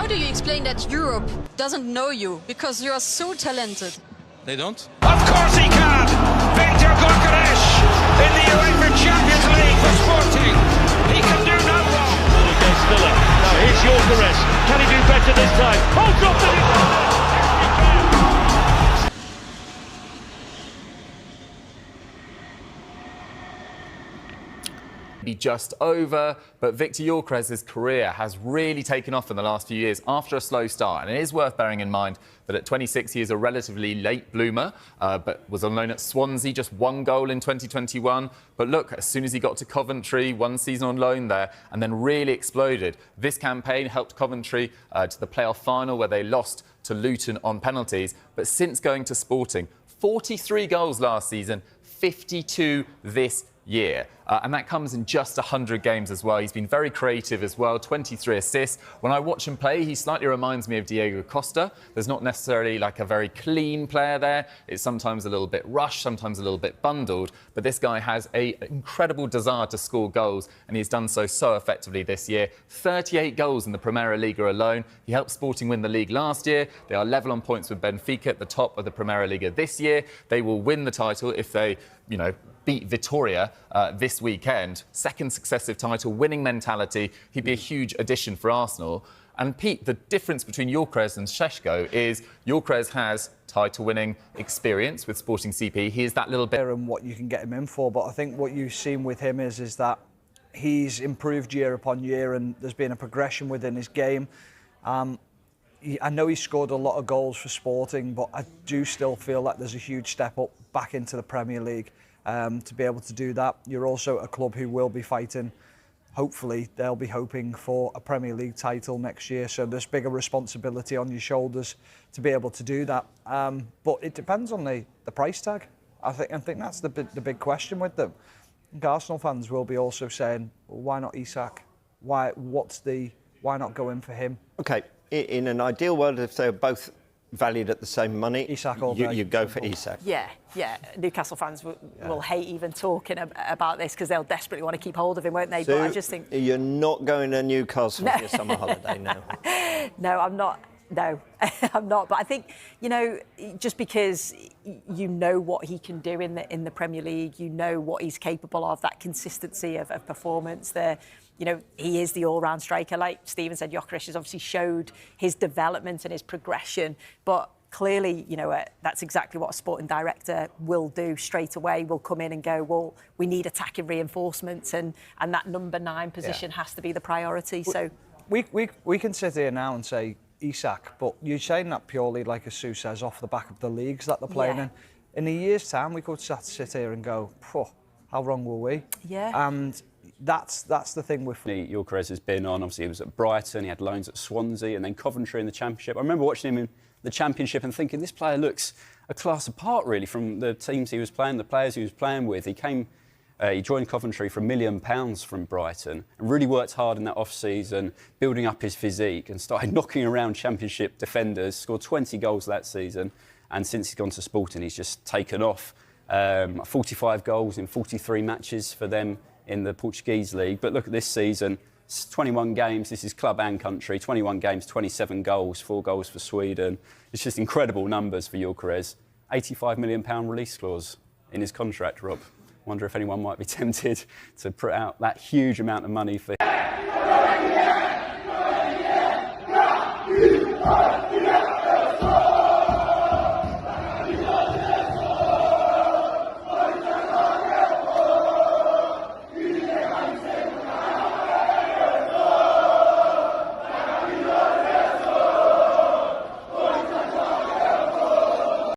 How do you explain that Europe doesn't know you because you are so talented? They don't? Of course he can! Viktor Gyökeres in the UEFA Champions League for Sporting. He can do no wrong. Against Villa. Now here's Gyökeres. Can he do better this time? Holds up the... Be just over, but Viktor Gyökeres' career has really taken off in the last few years after a slow start. And it is worth bearing in mind that at 26 he is a relatively late bloomer, but was on loan at Swansea, just one goal in 2021. But look, as soon as he got to Coventry, one season on loan there, and then really exploded. This campaign helped Coventry to the playoff final where they lost to Luton on penalties. But since going to Sporting, 43 goals last season, 52 this year. And that comes in just 100 games as well. He's been very creative as well, 23 assists. When I watch him play, he slightly reminds me of Diego Costa. There's not necessarily like a very clean player there. It's sometimes a little bit rushed, sometimes a little bit bundled. But this guy has an incredible desire to score goals, and he's done so effectively this year. 38 goals in the Premier League alone. He helped Sporting win the league last year. They are level on points with Benfica at the top of the Premier League this year. They will win the title if they, beat Vitoria this weekend. Second successive title, winning mentality. He'd be a huge addition for Arsenal. And Pete, the difference between Gyökeres and Šeško is Gyökeres has title-winning experience with Sporting CP. He is that little bit... And what you can get him in for, but I think what you've seen with him is that he's improved year upon year and there's been a progression within his game. I know he scored a lot of goals for Sporting, but I do still feel like there's a huge step up back into the Premier League. To be able to do that. You're also a club who will be fighting, hopefully they'll be hoping for a Premier League title next year, so there's bigger responsibility on your shoulders to be able to do that. But it depends on the price tag. I think that's the big question with them. I think Arsenal fans will be also saying, well, why not Isak? Why not go in for him? OK, in an ideal world, if they're both valued at the same money, Isak all day. You go for Isak. Yeah. Newcastle fans will hate even talking about this because they'll desperately want to keep hold of him, won't they? So but I just think... You're not going to Newcastle for your summer holiday now? No, I'm not. No, I'm not. But I think, just because you know what he can do in the Premier League, you know what he's capable of, that consistency of performance there. He is the all-round striker. Like Stephen said, Gyökeres has obviously showed his development and his progression. But clearly, that's exactly what a sporting director will do straight away. Will come in and go, well, we need attacking reinforcements, and that number 9 position has to be the priority. So we can sit here now and say Isak, but you're saying that purely, like as Sue says, off the back of the leagues that they're playing in. In a year's time, we could sit here and go, how wrong were we? Yeah. And that's the thing with... Gyökeres has been on, obviously he was at Brighton, he had loans at Swansea and then Coventry in the Championship. I remember watching him in the Championship and thinking, this player looks a class apart really from the teams he was playing, the players he was playing with. He joined Coventry for £1 million from Brighton and really worked hard in that off-season, building up his physique and started knocking around Championship defenders, scored 20 goals that season, and since he's gone to Sporting he's just taken off. 45 goals in 43 matches for them in the Portuguese league. But look at this season, 21 games, this is club and country, 21 games, 27 goals, 4 goals for Sweden. It's just incredible numbers for Gyökeres. £85 million release clause in his contract, Rob. Wonder if anyone might be tempted to put out that huge amount of money for him.